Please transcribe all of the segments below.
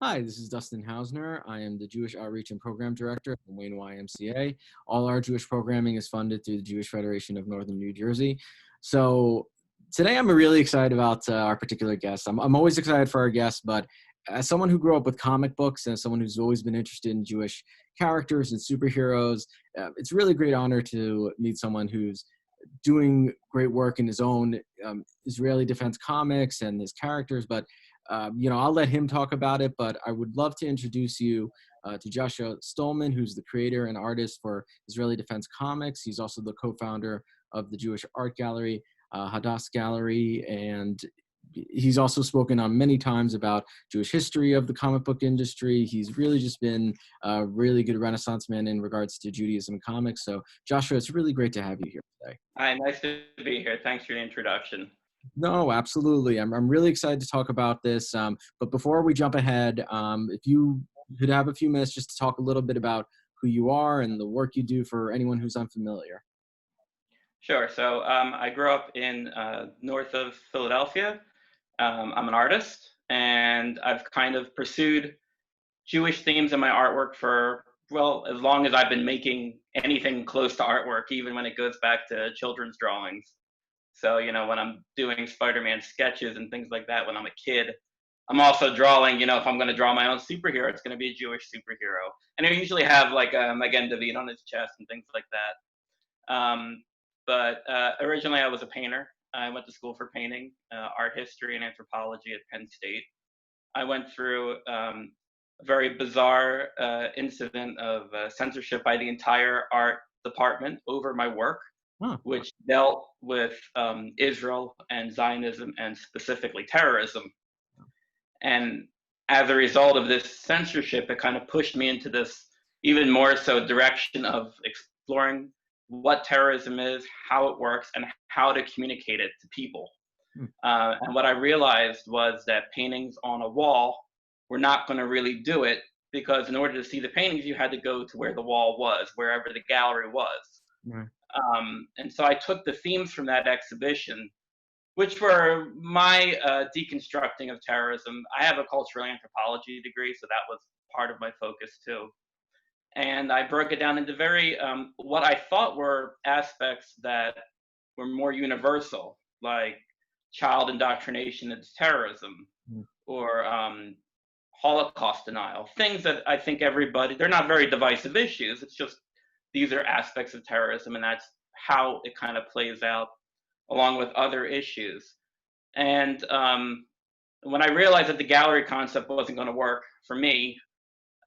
Hi, this is Dustin Hausner. I am the Jewish Outreach and Program Director at Wayne YMCA. All our Jewish programming is funded through the Jewish Federation of Northern New Jersey. So today I'm really excited about our particular guest. I'm always excited for our guests, but as someone who grew up with comic books and as someone who's always been interested in Jewish characters and superheroes, it's really a great honor to meet someone who's doing great work in his own Israeli Defense comics and his characters, but I'll let him talk about it, but I would love to introduce you to Joshua Stulman, who's the creator and artist for Israeli Defense Comics. He's also the co-founder of the Jewish art gallery, Hadass Gallery, and he's also spoken on many times about Jewish history of the comic book industry. He's really just been a really good Renaissance man in regards to Judaism and comics. So Joshua, it's really great to have you here today. Hi, nice to be here. Thanks for the introduction. No, absolutely. I'm really excited to talk about this. But before we jump ahead, if you could have a few minutes just to talk a little bit about who you are and the work you do for anyone who's unfamiliar. Sure. So I grew up in north of Philadelphia. I'm an artist, and I've kind of pursued Jewish themes in my artwork for, well, as long as I've been making anything close to artwork, even when it goes back to children's drawings. So, when I'm doing Spider-Man sketches and things like that when I'm a kid, I'm also drawing, if I'm going to draw my own superhero, it's going to be a Jewish superhero. And I usually have like a Magen on his chest and things like that. But originally I was a painter. I went to school for painting, art history and anthropology at Penn State. I went through a very bizarre incident of censorship by the entire art department over my work. Which dealt with Israel and Zionism and specifically terrorism. And as a result of this censorship, it kind of pushed me into this even more so direction of exploring what terrorism is, how it works, and how to communicate it to people. And what I realized was that paintings on a wall were not going to really do it, because in order to see the paintings, you had to go to where the wall was, wherever the gallery was. And so I took the themes from that exhibition, which were my deconstructing of terrorism. I have a cultural anthropology degree, so that was part of my focus too. And I broke it down into very, what I thought were aspects that were more universal, like child indoctrination into terrorism, or Holocaust denial, things that I think they're not very divisive issues. It's just, these are aspects of terrorism, and that's how it kind of plays out along with other issues. And when I realized that the gallery concept wasn't going to work for me,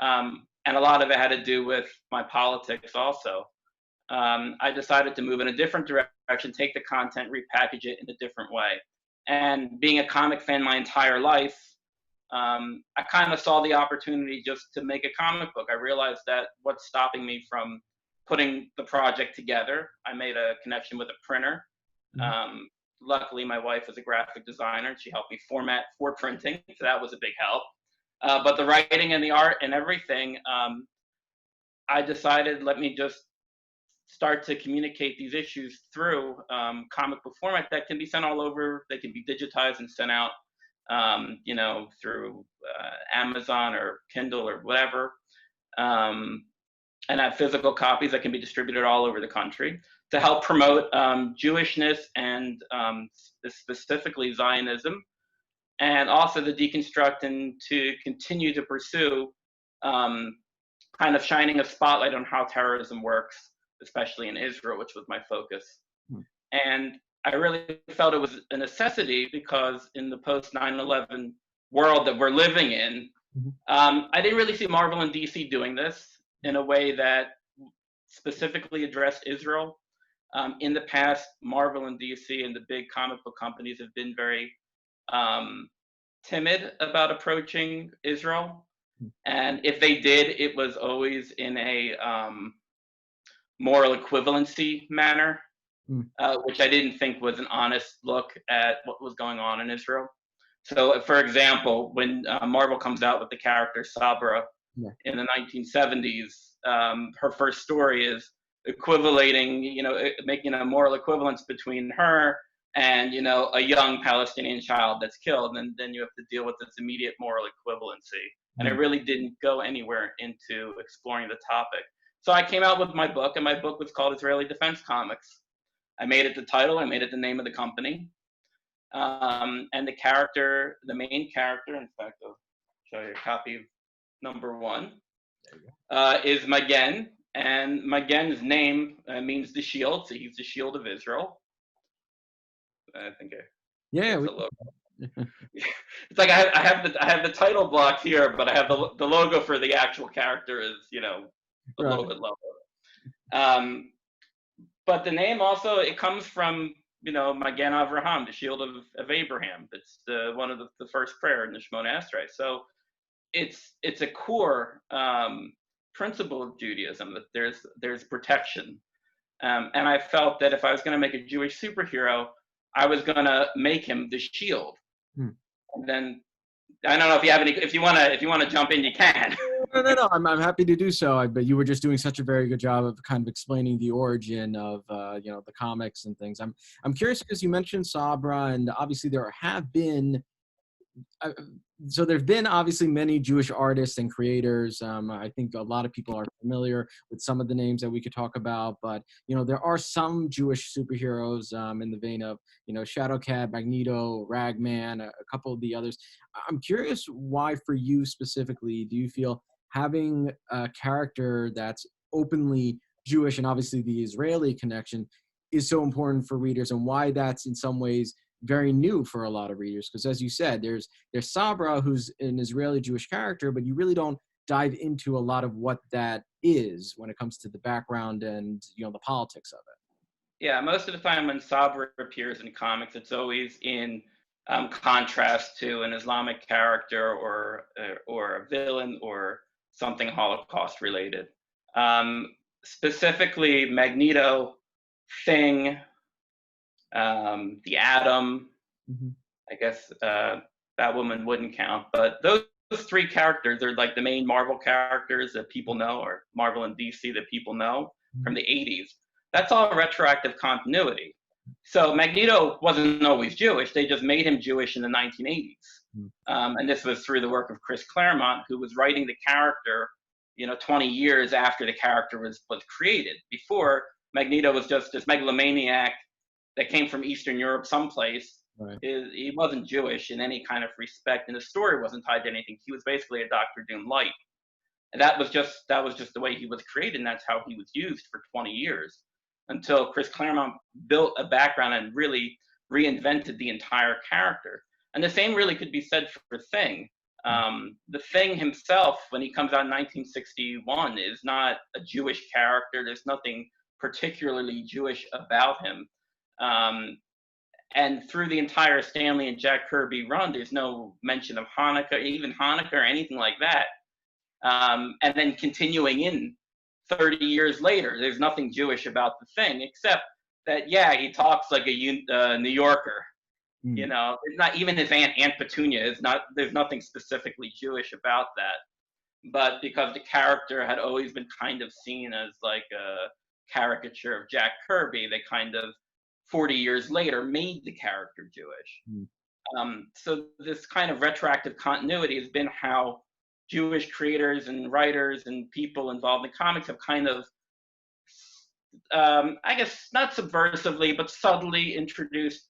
and a lot of it had to do with my politics also, I decided to move in a different direction, take the content, repackage it in a different way. And being a comic fan my entire life, I kind of saw the opportunity just to make a comic book. I realized that what's stopping me from putting the project together, I made a connection with a printer. Luckily, my wife is a graphic designer. She helped me format for printing, so that was a big help. But the writing and the art and everything, I decided, let me just start to communicate these issues through comic book format that can be sent all over. They can be digitized and sent out, through Amazon or Kindle or whatever. And have physical copies that can be distributed all over the country to help promote Jewishness and specifically Zionism, and also to deconstruct and to continue to pursue kind of shining a spotlight on how terrorism works, especially in Israel, which was my focus. And I really felt it was a necessity because in the post 9/11 world that we're living in, I didn't really see Marvel and DC doing this in a way that specifically addressed Israel. In the past, Marvel and DC and the big comic book companies have been very timid about approaching Israel. And if they did, it was always in a moral equivalency manner, which I didn't think was an honest look at what was going on in Israel. So, for example, when Marvel comes out with the character Sabra in the 1970s, her first story is equivalating, making a moral equivalence between her and a young Palestinian child that's killed, and then you have to deal with this immediate moral equivalency. And it really didn't go anywhere into exploring the topic. So I came out with my book, and my book was called Israeli Defense Comics. I made it the title, I made it the name of the company. And the main character, in fact, I'll show you a copy of number 1, is Magen. And Magen's name means the shield, so he's the shield of Israel. I think yeah, it's like I have the title block here, but I have the logo for the actual character is a little bit lower. But the name also, it comes from Magen Avraham, the shield of Abraham. It's one of the first prayer in the Shemona Esrei. So it's a core principle of Judaism that there's protection. And I felt that if I was going to make a Jewish superhero, I was going to make him the shield. And then I don't know if you have any. If you want to jump in, you can. No. I'm happy to do so. But you were just doing such a very good job of kind of explaining the origin of the comics and things. I'm curious because you mentioned Sabra, and obviously there have been. So there've been obviously many Jewish artists and creators. I think a lot of people are familiar with some of the names that we could talk about, but there are some Jewish superheroes in the vein of Shadowcat, Magneto, Ragman, a couple of the others. I'm curious why, for you specifically, do you feel having a character that's openly Jewish and obviously the Israeli connection is so important for readers, and why that's in some ways very new for a lot of readers? Because as you said, there's Sabra, who's an Israeli Jewish character, but you really don't dive into a lot of what that is when it comes to the background and the politics of it. Yeah, most of the time when Sabra appears in comics, it's always in contrast to an Islamic character or a villain or something Holocaust related. Specifically, Magneto, Thing, the Atom. I guess Batwoman wouldn't count, but those 3 characters are like the main Marvel characters that people know, or Marvel and DC that people know from the 80s. That's all retroactive continuity. So Magneto wasn't always Jewish. They just made him Jewish in the 1980s. And this was through the work of Chris Claremont, who was writing the character 20 years after the character was created. Before, Magneto was just this megalomaniac that came from Eastern Europe someplace. Right. He wasn't Jewish in any kind of respect, and the story wasn't tied to anything. He was basically a Doctor Doom light. And that was just the way he was created, and that's how he was used for 20 years, until Chris Claremont built a background and really reinvented the entire character. And the same really could be said for Thing. The Thing himself, when he comes out in 1961, is not a Jewish character. There's nothing particularly Jewish about him. And through the entire Stanley and Jack Kirby run, there's no mention of Hanukkah or anything like that. And then continuing in 30 years later, there's nothing Jewish about the Thing, except that, yeah, he talks like a New Yorker. It's not even his Aunt Petunia. There's nothing specifically Jewish about that. But because the character had always been kind of seen as like a caricature of Jack Kirby, they kind of 40 years later made the character Jewish. So this kind of retroactive continuity has been how Jewish creators and writers and people involved in comics have kind of, I guess not subversively, but subtly introduced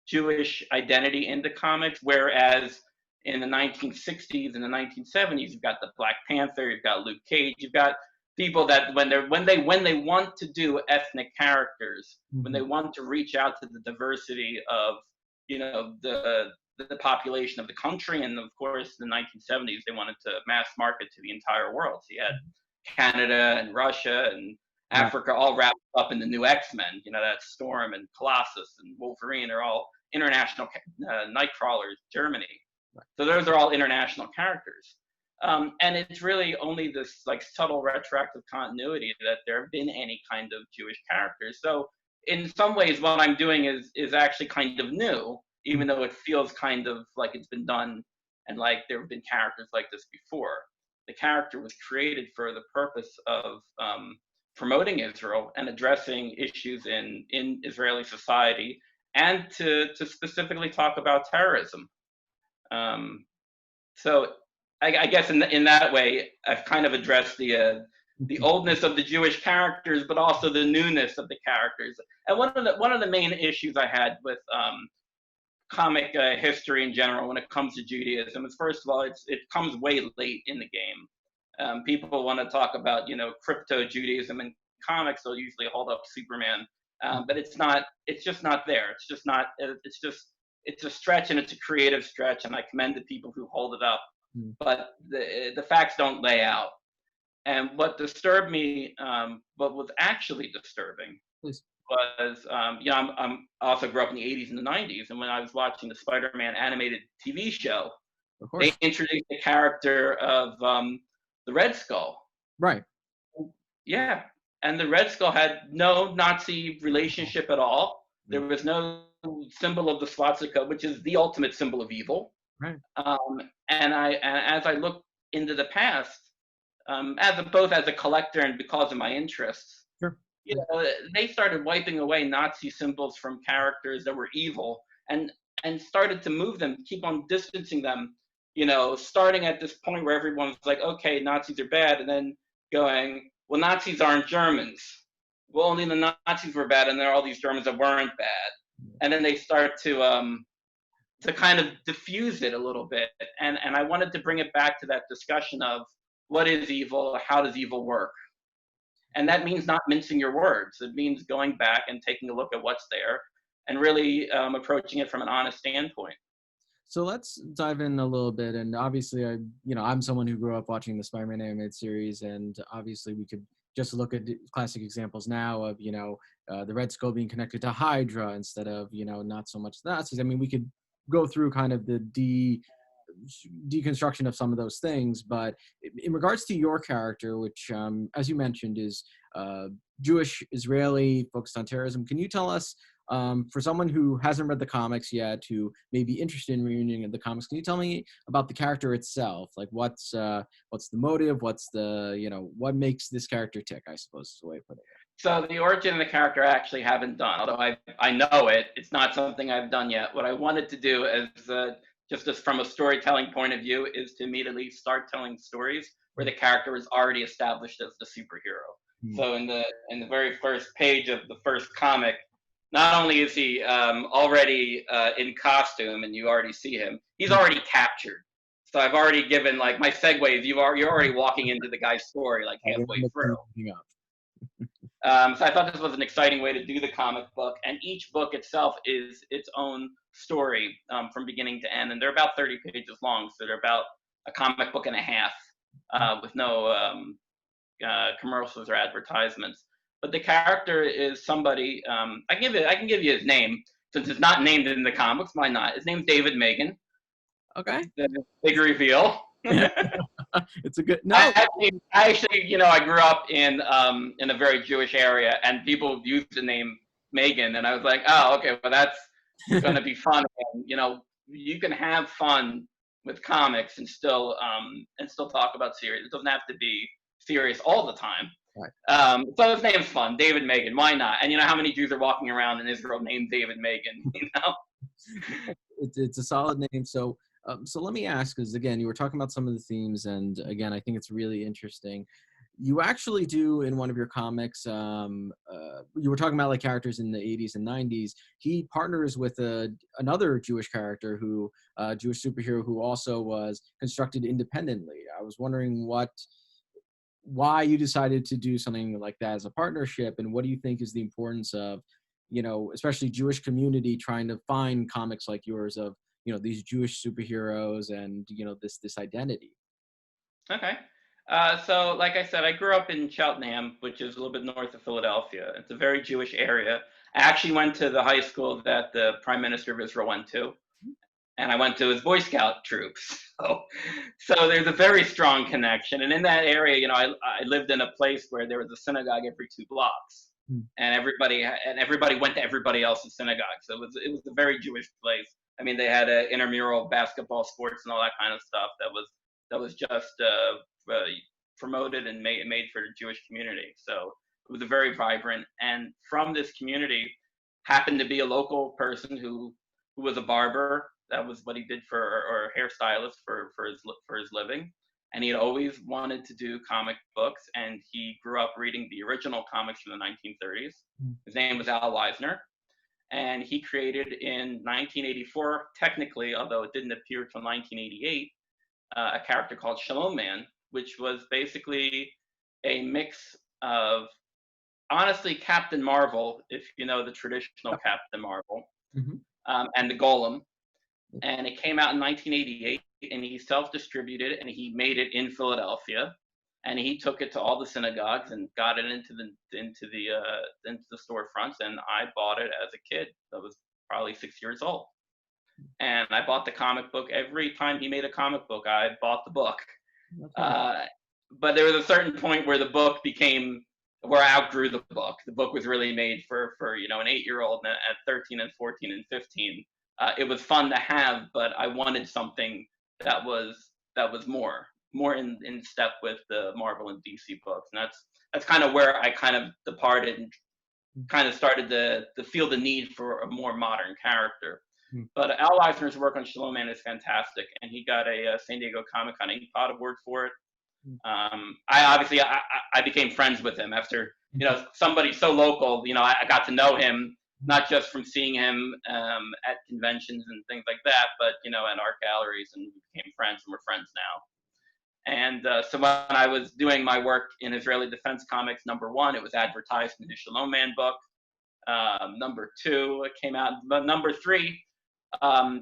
Jewish identity into comics, whereas in the 1960s and the 1970s, you've got the Black Panther, you've got Luke Cage, you've got people that when they want to do ethnic characters, when they want to reach out to the diversity of the population of the country, and of course in the 1970s they wanted to mass market to the entire world. So you had Canada and Russia and Africa all wrapped up in the new X-Men. That's Storm and Colossus and Wolverine are all international Nightcrawlers, Germany. So those are all international characters. And it's really only this like subtle retroactive continuity that there have been any kind of Jewish characters. So in some ways, what I'm doing is actually kind of new, even though it feels kind of like it's been done and like there have been characters like this before. The character was created for the purpose of promoting Israel and addressing issues in Israeli society and to specifically talk about terrorism. So I guess in that way, I've kind of addressed the oldness of the Jewish characters, but also the newness of the characters. And one of the main issues I had with comic history in general when it comes to Judaism is, first of all, it comes way late in the game. People want to talk about, crypto Judaism in comics. They'll usually hold up Superman, but it's not. It's just not there. It's just not. It's a stretch, and it's a creative stretch, and I commend the people who hold it up. But the facts don't lay out. And what disturbed me, what was actually disturbing, Please. was, I'm also grew up in the 80s and the 90s, and when I was watching the Spider-Man animated TV show, they introduced the character of the Red Skull. Right. Yeah, and the Red Skull had no Nazi relationship at all. There was no symbol of the swastika, which is the ultimate symbol of evil. Right. And as I look into the past, both as a collector and because of my interests, sure. They started wiping away Nazi symbols from characters that were evil, and started to move them, keep on distancing them, starting at this point where everyone's like, okay, Nazis are bad, and then going, well, Nazis aren't Germans. Well, only the Nazis were bad, and there are all these Germans that weren't bad. And then they start to kind of diffuse it a little bit. And I wanted to bring it back to that discussion of what is evil, how does evil work? And that means not mincing your words. It means going back and taking a look at what's there and really approaching it from an honest standpoint. So let's dive in a little bit. And obviously, I'm someone who grew up watching the Spider-Man animated series, and obviously we could just look at classic examples now of, the Red Skull being connected to Hydra instead of, not so much Nazis. I mean, we could go through kind of the deconstruction of some of those things, but in regards to your character, which, as you mentioned, is Jewish, Israeli, focused on terrorism, can you tell us, for someone who hasn't read the comics yet, who may be interested in reading the comics, can you tell me about the character itself? Like, what's the motive? What's the, what makes this character tick, I suppose is the way of putting it. So the origin of the character I actually haven't done, although I know it. It's not something I've done yet. What I wanted to do is, just as from a storytelling point of view, is to immediately start telling stories where the character is already established as the superhero. So in the very first page of the first comic, not only is he already in costume and you already see him, he's already captured. So I've already given, like, my segue is you're already walking into the guy's story like halfway through. So I thought this was an exciting way to do the comic book, and each book itself is its own story from beginning to end, and they're about 30 pages long, so they're about a comic book and a half with no commercials or advertisements. But the character is somebody, I can give you his name, since it's not named in the comics. Why not? His name's David Magen. Okay. Big reveal. It's a good no. I actually, I grew up in a very Jewish area, and people used the name Magen, and I was like, oh, okay, well, that's going to be fun. And, you can have fun with comics and still talk about series. It doesn't have to be serious all the time. Right. So his name's fun, David Magen. Why not? And you know how many Jews are walking around in Israel named David Magen? It's a solid name. So let me ask, because again, you were talking about some of the themes, and again, I think it's really interesting. You actually do in one of your comics, you were talking about like characters in the 80s and 90s. He partners with another Jewish character Jewish superhero who also was constructed independently. I was wondering why you decided to do something like that as a partnership, and what do you think is the importance of, especially Jewish community trying to find comics like yours of, these Jewish superheroes and, this identity. Okay. So like I said, I grew up in Cheltenham, which is a little bit north of Philadelphia. It's a very Jewish area. I actually went to the high school that the Prime Minister of Israel went to, and I went to his Boy Scout troops. So there's a very strong connection. And in that area, I lived in a place where there was a synagogue every 2 blocks, and everybody went to everybody else's synagogue. So it was a very Jewish place. I mean, they had intramural basketball sports and all that kind of stuff that was just promoted and made for the Jewish community. So it was a very vibrant. And from this community, happened to be a local person who was a barber. That was what he did for, or a hairstylist for his living. And he had always wanted to do comic books, and he grew up reading the original comics from the 1930s. His name was Al Wiesner, and he created in 1984, technically, although it didn't appear till 1988, a character called Shaloman, which was basically a mix of, honestly, Captain Marvel, if you know the traditional Captain Marvel, and the Golem. And it came out in 1988, and he self-distributed, and he made it in Philadelphia, and he took it to all the synagogues and got it into the storefronts. And I bought it as a kid. I was probably 6 years old, and I bought the comic book every time he made a comic book. I bought the book, but there was a certain point where the book became, where I outgrew the book. The book was really made for an 8-year-old at 13 and 14 and 15. It was fun to have, but I wanted something that was more in step with the Marvel and DC books. And that's kind of where I kind of departed and kind of started to feel the need for a more modern character. But Al Eisner's work on Shaloman is fantastic, and he got a San Diego Comic-Con Inkpot Award for it. I became friends with him after, somebody so local. I got to know him, not just from seeing him at conventions and things like that, but at art galleries, and we became friends, and we're friends now. And so when I was doing my work in Israeli Defense Comics, #1, it was advertised in his Shaloman book. #2, it came out, but #3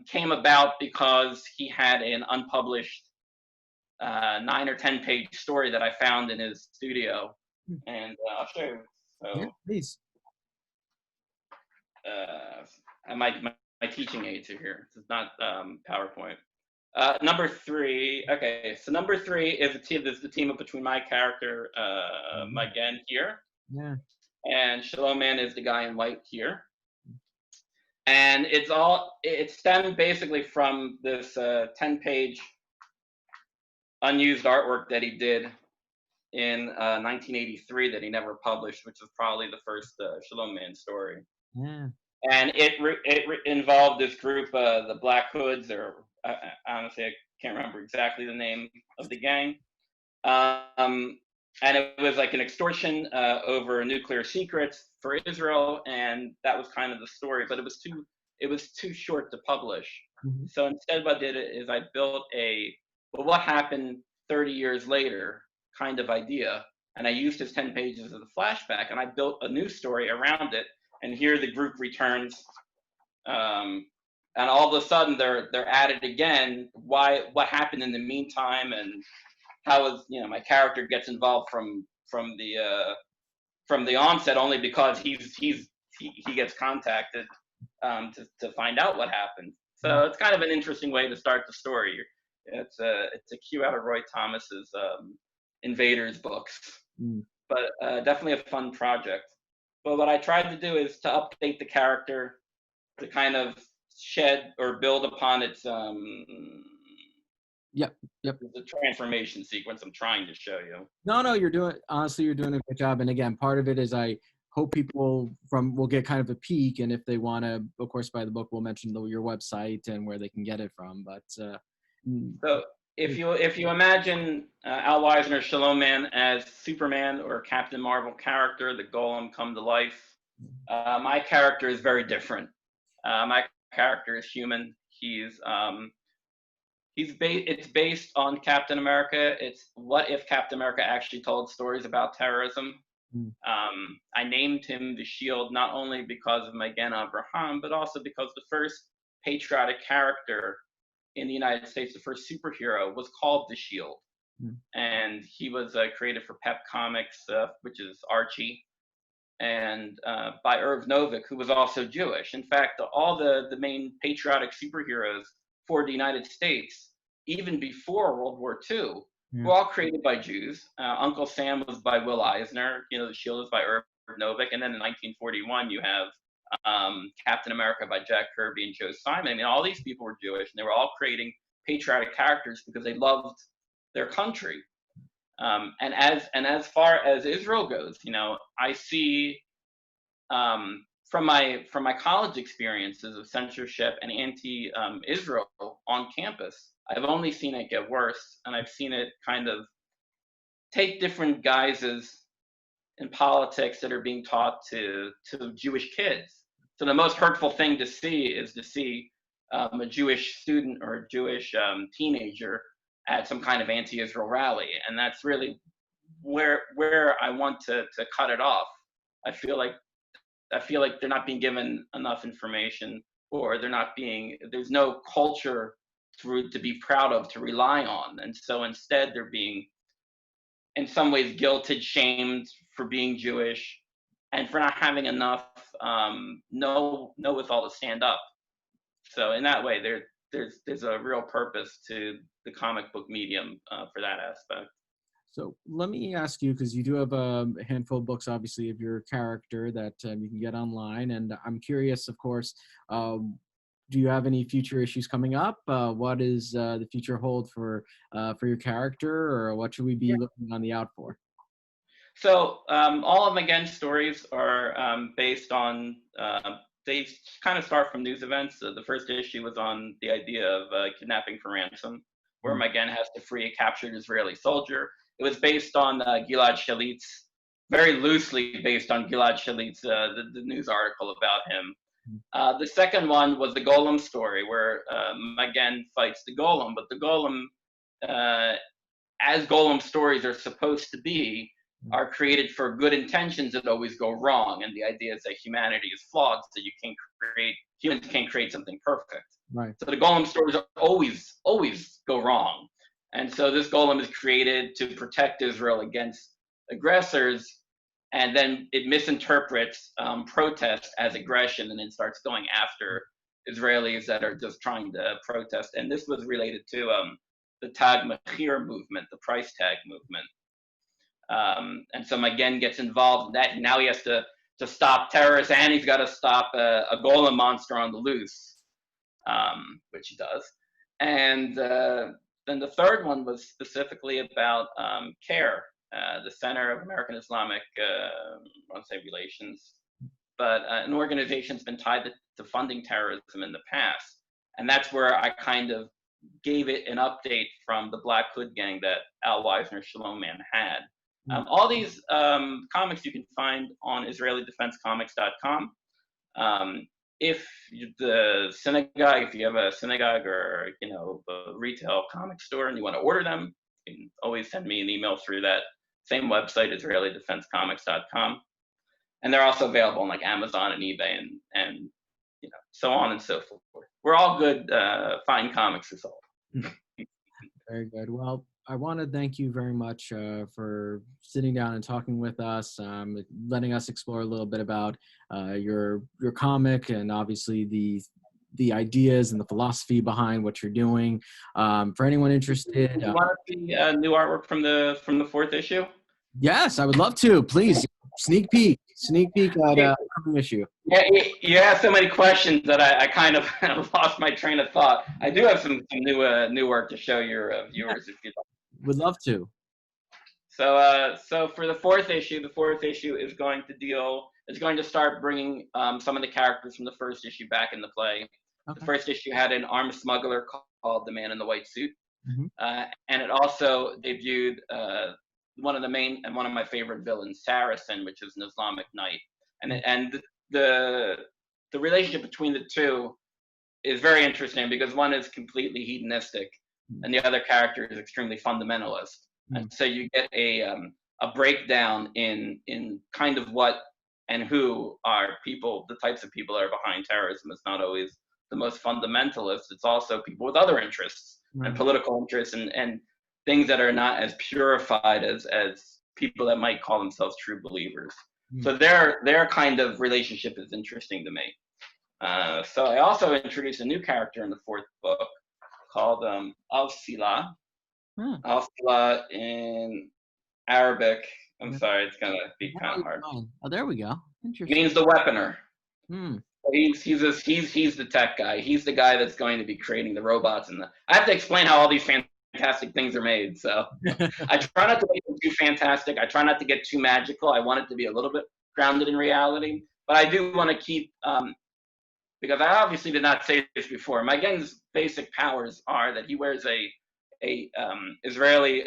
came about because he had an unpublished 9 or 10 page story that I found in his studio, and I'll show you. So, yeah, please. My teaching aids are here. This is not PowerPoint. #3. Okay, so #3 is the team up between my character, Magen here, and Shaloman is the guy in white here. And it stemmed basically from this 10-page unused artwork that he did in 1983 that he never published, which was probably the first Shaloman story. And it involved this group, the Black Hoods, or honestly, I can't remember exactly the name of the gang. And it was like an extortion over nuclear secrets for Israel, and that was kind of the story. But it was too short to publish. So instead, what I did is I built what happened 30 years later kind of idea, and I used his 10 pages as a flashback, and I built a new story around it. And here the group returns, and all of a sudden they're at it again. What happened in the meantime, and how my character gets involved from the onset, only because he gets contacted to find out what happened. So it's kind of an interesting way to start the story. It's a cue out of Roy Thomas's Invaders books, but definitely a fun project. But what I tried to do is to update the character, to kind of shed or build upon its the transformation sequence I'm trying to show you. No, you're doing a good job. And again, part of it is I hope people will get kind of a peek, and if they want to, of course, buy the book, we'll mention your website and where they can get it from. But so if you imagine Al Wiesner Shaloman as Superman or Captain Marvel character, the Golem come to life, my character is very different. My character is human. It's based on Captain America. It's what if Captain America actually told stories about terrorism. I named him the Shield not only because of Magen Abraham, but also because the first patriotic character in the United States, the first superhero, was called the Shield. And he was created for Pep Comics, which is Archie, and by Irv Novick, who was also Jewish. In fact, all the main patriotic superheroes for the United States, even before World War II, were all created by Jews. Uncle Sam was by Will Eisner. The Shield was by Irv Novick. And then in 1941, you have Captain America by Jack Kirby and Joe Simon. I mean, all these people were Jewish, and they were all creating patriotic characters because they loved their country. And as far as Israel goes, I see from my college experiences of censorship and anti-Israel on campus, I've only seen it get worse, and I've seen it kind of take different guises in politics that are being taught to Jewish kids. So the most hurtful thing to see is to see a Jewish student or a Jewish teenager at some kind of anti-Israel rally, and that's really where I want to cut it off. I feel like they're not being given enough information, or there's no culture to be proud of, to rely on, and so instead they're being in some ways guilted, shamed for being Jewish, and for not having enough know-withal to stand up. So in that way, there's a real purpose to the comic book medium for that aspect. So let me ask you, because you do have a handful of books, obviously, of your character that you can get online, and I'm curious, of course, do you have any future issues coming up? What is the future hold for your character, or what should we be looking on the out for? So all of Magen's stories are based on, they kind of start from news events. So the first issue was on the idea of kidnapping for ransom, where Magen has to free a captured Israeli soldier. It was based on Gilad Shalit's, very loosely based on Gilad Shalit's, the news article about him. The second one was the Golem story, where Magen fights the Golem, but the Golem, as Golem stories are supposed to be, are created for good intentions that always go wrong. And the idea is that humanity is flawed, so humans can't create something perfect. Right. So the Golem stories always go wrong. And so this Golem is created to protect Israel against aggressors, and then it misinterprets protest as aggression, and then starts going after Israelis that are just trying to protest. And this was related to the Tag Mahir movement, the price tag movement. And so Magen gets involved in that. Now he has to stop terrorists, and he's got to stop a Golem monster on the loose, which he does. And then the third one was specifically about CARE, the Center of American Islamic, I want to say relations, but an organization that's been tied to funding terrorism in the past. And that's where I kind of gave it an update from the Black Hood Gang that Al Wiesner Shaloman had. All these comics you can find on IsraeliDefenseComics.com. If you have a synagogue or a retail comic store and you want to order them, you can always send me an email through that same website, IsraeliDefenseComics.com. And they're also available on like Amazon and eBay and so on and so forth. We're all good, fine comics is all. Very good. Well, I want to thank you very much for sitting down and talking with us, letting us explore a little bit about your comic, and obviously the ideas and the philosophy behind what you're doing. For anyone interested, you want to see new artwork from the fourth issue? Yes, I would love to. Please, sneak peek at upcoming issue. Yeah, you asked so many questions that I kind of lost my train of thought. I do have some new work to show your viewers if you'd like. Would love to. So for the fourth issue is going to start bringing some of the characters from the first issue back into play. Okay. The first issue had an armed smuggler called the Man in the White Suit, and it also debuted one of my favorite villains, Saracen, which is an Islamic knight, and the relationship between the two is very interesting because one is completely hedonistic and the other character is extremely fundamentalist. And so you get a breakdown in kind of what and who are people, the types of people that are behind terrorism. It's not always the most fundamentalist. It's also people with other interests and political interests and things that are not as purified as people that might call themselves true believers. So their kind of relationship is interesting to me. So I also introduced a new character in the fourth book called Al-Sila. Al-Sila in Arabic, I'm sorry, it's going to be kind of hard. Oh, there we go. Interesting. Means the weaponer. He's the tech guy. He's the guy that's going to be creating the robots. I have to explain how all these fantastic things are made. So I try not to make them too fantastic. I try not to get too magical. I want it to be a little bit grounded in reality. but I do want to keep, because I obviously did not say this before. Magen's basic powers are that he wears a Israeli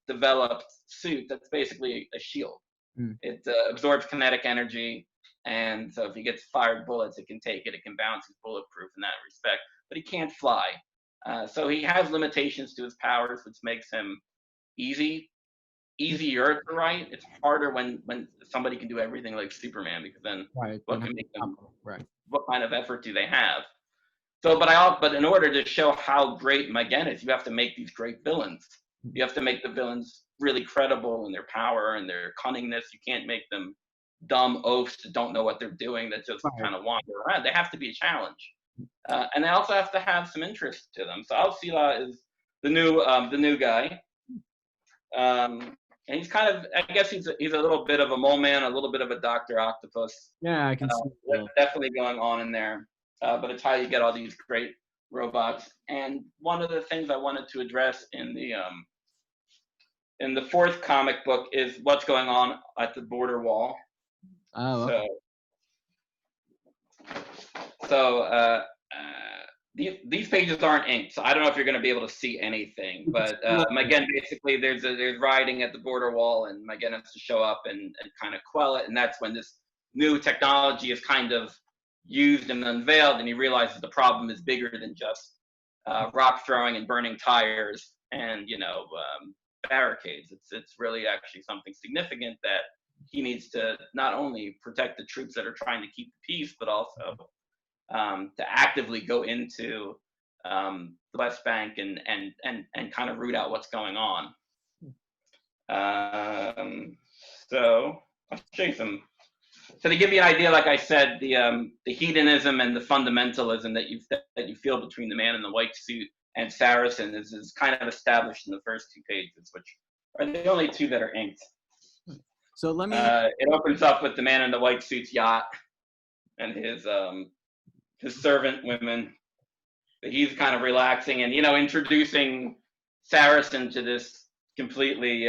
developed suit that's basically a shield. Mm. It absorbs kinetic energy, and so if he gets fired bullets, it can take it. It can bounce. He's bulletproof in that respect, but he can't fly. So he has limitations to his powers, which makes him easier to write. It's harder when somebody can do everything like Superman, because then Right. what can make them? Right. What kind of effort do they have? So, but in order to show how great Magen is, you have to make these great villains. You have to make the villains really credible in their power and their cunningness. You can't make them dumb oafs that don't know what they're doing, that just Right. kind of wander around. They have to be a challenge, and they also have to have some interest to them. So Al Sila is the new guy, and he's kind of, I guess he's a little bit of a mole man, a little bit of a Doctor Octopus. Yeah, I can see. Definitely going on in there, but it's how you get all these great robots. And one of the things I wanted to address in the fourth comic book is what's going on at the border wall. Oh, okay. So these pages aren't inked, so I don't know if you're going to be able to see anything. But Magen, basically, there's rioting at the border wall, and Magen has to show up and kind of quell it. And that's when this new technology is kind of used and unveiled, and he realizes the problem is bigger than just rock throwing and burning tires and barricades. It's really actually something significant that he needs to not only protect the troops that are trying to keep the peace, but also to actively go into the West Bank and kind of root out what's going on. So I'll show you some. So to give you an idea, like I said, the hedonism and the fundamentalism that you feel between the man in the white suit and Saracen is kind of established in the first two pages, which are the only two that are inked. So let me. It opens up with the man in the white suit's yacht and his servant women. He's kind of relaxing and introducing Saracen to this completely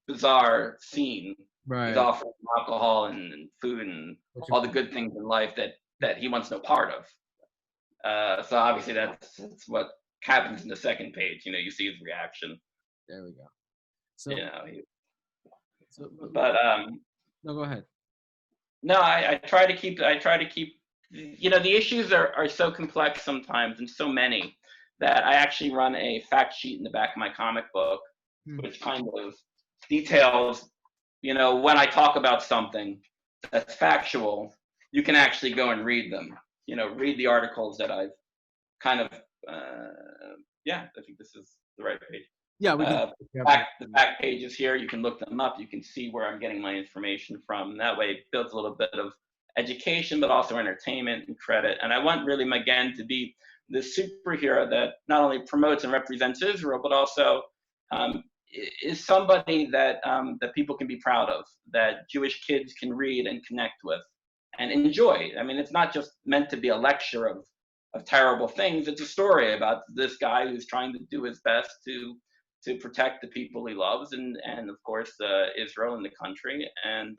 bizarre scene. Right. He's offering alcohol and food and all the good things in life that he wants no part of. So obviously that's what happens in the second page. You see his reaction. There we go. So. But no, go ahead. No, I try to keep. The issues are so complex sometimes and so many that I actually run a fact sheet in the back of my comic book, which kind of details, when I talk about something that's factual, you can actually go and read them. Read the articles that I've kind of. I think this is the right page. Yeah, we can. The back pages here, you can look them up. You can see where I'm getting my information from. That way, it builds a little bit of education, but also entertainment and credit. And I want really Magen to be the superhero that not only promotes and represents Israel, but also is somebody that that people can be proud of, that Jewish kids can read and connect with and enjoy. I mean, it's not just meant to be a lecture of terrible things. It's a story about this guy who's trying to do his best to protect the people he loves and of course Israel and the country, and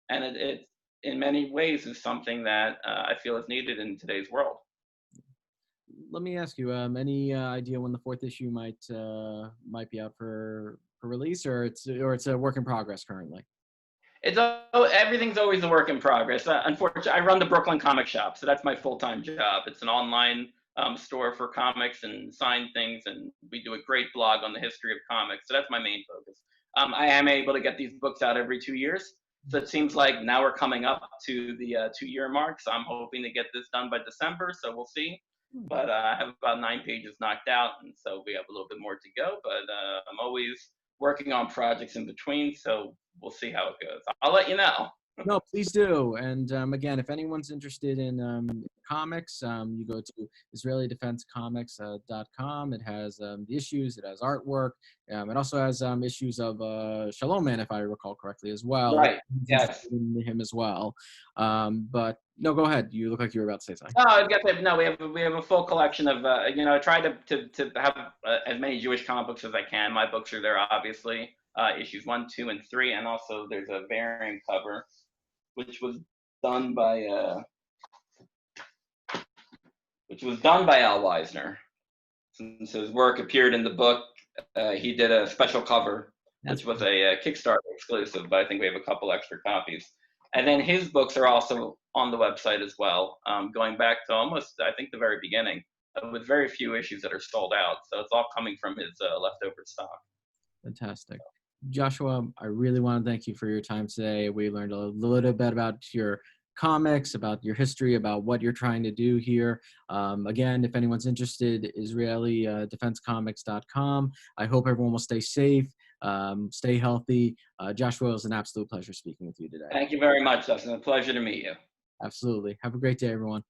it in many ways is something that I feel is needed in today's world. Let me ask you, any idea when the fourth issue might be out for release, or it's a work in progress currently? Everything's always a work in progress. Unfortunately, I run the Brooklyn Comic Shop, so that's my full-time job. It's an online store for comics and signed things, and we do a great blog on the history of comics. So that's my main focus. I am able to get these books out every 2 years. So it seems like now we're coming up to the 2-year mark. So I'm hoping to get this done by December. So we'll see. But I have about 9 pages knocked out, and so we have a little bit more to go. But I'm always working on projects in between. So we'll see how it goes. I'll let you know. No, please do. And again, if anyone's interested in comics, you go to IsraeliDefenseComics.com. It has the issues. It has artwork. It also has issues of Shaloman, if I recall correctly, as well. Right. Yes. Him as well. But no, go ahead. You look like you were about to say something. No, I was gonna say, no. We have a full collection of I try to have as many Jewish comic books as I can. My books are there, obviously. Issues 1, 2, and 3, and also there's a variant cover. which was done by Al Wiesner. Since his work appeared in the book, he did a special cover, which was a Kickstarter exclusive, but I think we have a couple extra copies. And then his books are also on the website as well, going back to almost, I think, the very beginning, with very few issues that are sold out. So it's all coming from his leftover stock. Fantastic. Joshua, I really want to thank you for your time today. We learned a little bit about your comics, about your history, about what you're trying to do here. Again, if anyone's interested, IsraeliDefenseComics.com. I hope everyone will stay safe, stay healthy. Joshua, it was an absolute pleasure speaking with you today. Thank you very much, Dustin. A pleasure to meet you. Absolutely. Have a great day, everyone.